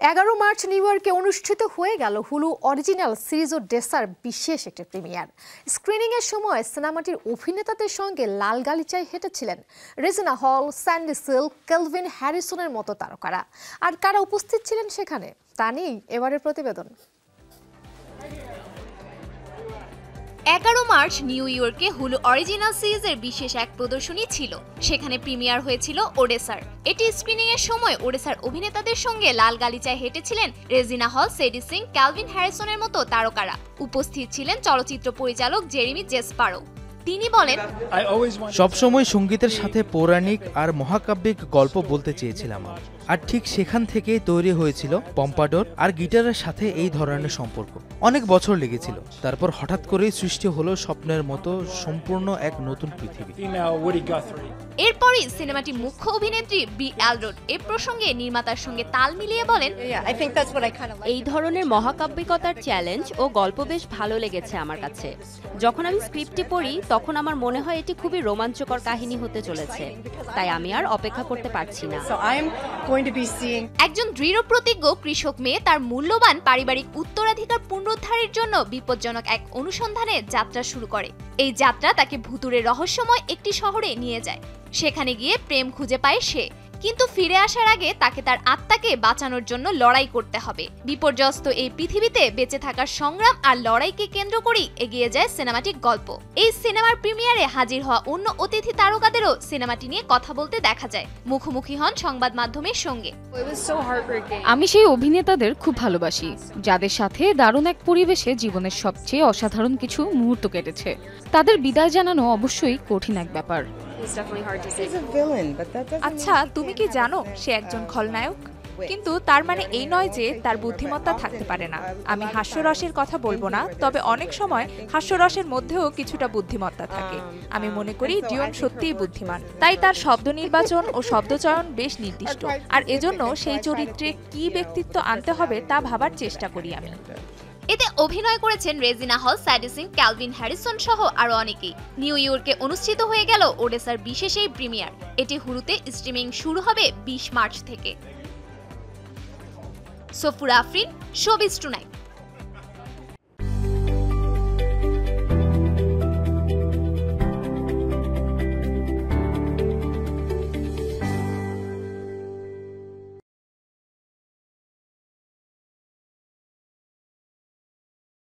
11 March new ইয়র্কে অনুষ্ঠিত হয়ে গেল হুলু অরিজিনাল সিরিজ ওডেসার বিশেষ একটি প্রিমিয়ার। স্ক্রিনিং এর সময় সিনেমাটির অভিনেতাদের সঙ্গে লাল গালিচায় হেঁটেছিলেন রেজিনা হল, স্যান্ডি সিল্ক, কেলভিন হ্যারিসনের মতো তারকারা। আর কারা উপস্থিত ছিলেন সেখানে তা নিয়েই এবারের প্রতিবেদন। 11 মার্চ নিউ ইয়র্কে হুলু অরিজিনাল সিরিজের বিশেষ এক প্রদর্শনী ছিল। সেখানে প্রিমিয়ার হয়েছিল ওডেসার। এটি স্ক্রিনিং এর সময় ওডেসার অভিনেতাদের সঙ্গে লাল গালিচায় হেঁটেছিলেন রেজিনা হল, স্যান্ডি সিল্ক, কেলভিন হ্যারিসনের মতো তারকারা। উপস্থিত ছিলেন চলচ্চিত্র পরিচালক জেরেমি জেসপারো। তিনি বলেন, সবসময় সঙ্গীতের সাথে পৌরাণিক আর মহাকাব্যিক গল্প বলতে চেয়েছিলাম, আর ঠিক সেখান থেকেই তৈরি হয়েছিল পম্পাডোর আর গিটারের সাথে এই ধরনের সম্পর্ক। অনেক বছর লেগেছিল, তারপর হঠাৎ করেই সৃষ্টি হলো স্বপ্নের মতো সম্পূর্ণ এক নতুন পৃথিবী। এরপরই সিনেমাটি মুখ্য অভিনেত্রী বি এলরোড এ প্রসঙ্গে নির্মাতার সঙ্গে তাল মিলিয়ে বলেন, এই ধরনের মহাকাব্যিকতার চ্যালেঞ্জ ও গল্প বেশ ভালো লেগেছে আমার কাছে। যখন আমি স্ক্রিপ্টটি পড়ি তখন আমার মনে হয় এটি খুবই রোমাঞ্চকর কাহিনী হতে চলেছে, তাই আমি আর অপেক্ষা করতে পারছি না। একজন দৃঢ় প্রতিজ্ঞ কৃষক মেয়ে তার মূল্যবান পারিবারিক উত্তরাধিকার পুনরুদ্ধারের জন্য বিপজ্জনক এক অনুসন্ধানে যাত্রা শুরু করে। এই যাত্রা তাকে ভুতুড়ে রহস্যময় একটি শহরে নিয়ে যায়। সেখানে গিয়ে প্রেম খুঁজে পায় সে, কিন্তু ফিরে আসার আগে তাকে তার আত্মাকে বাঁচানোর জন্য লড়াই করতে হবে। বিপর্যস্ত এই পৃথিবীতে বেঁচে থাকার সংগ্রাম আর লড়াইকে কেন্দ্র করেই এগিয়ে যায় সিনেমাটির গল্প। এই সিনেমার প্রিমিয়ারে হাজির হওয়া অন্য অতিথি তারকাদেরও সিনেমাটি নিয়ে কথা বলতে দেখা যায়। মুখোমুখি হন সংবাদ মাধ্যমের সঙ্গে। আমি সেই অভিনেতাদের খুব ভালোবাসি যাদের সাথে দারুণ এক পরিবেশে জীবনের সবচেয়ে অসাধারণ কিছু মুহূর্ত কেটেছে। তাদের বিদায় জানানো অবশ্যই কঠিন এক ব্যাপার। আচ্ছা, তুমি কি জানো সে একজন খলনায়ক? কিন্তু তার মানে এই নয় যে তার বুদ্ধিমত্তা থাকতে পারে না। আমি হাস্যরসের কথা বলবো না, তবে অনেক সময় হাস্যরসের মধ্যেও কিছুটা বুদ্ধিমত্তা থাকে। আমি মনে করি ডিওন সত্যিই বুদ্ধিমান, তাই তার শব্দ নির্বাচন ও শব্দচয়ন বেশ নির্দিষ্ট, আর এজন্য সেই চরিত্রে কি ব্যক্তিত্ব আনতে হবে তা ভাবার চেষ্টা করি আমি। এতে অভিনয় করেছেন রেজিনা হল, স্যান্ডি সিল্ক, কেলভিন হ্যারিসন সহ আরো অনেকেই। নিউ ইয়র্কে অনুষ্ঠিত হয়ে গেল ওডেসার বিশেষ এই প্রিমিয়ার। এটি হুলুতে স্ট্রিমিং শুরু হবে 20 মার্চ থেকে। Safura Afrin, showbiz tonight.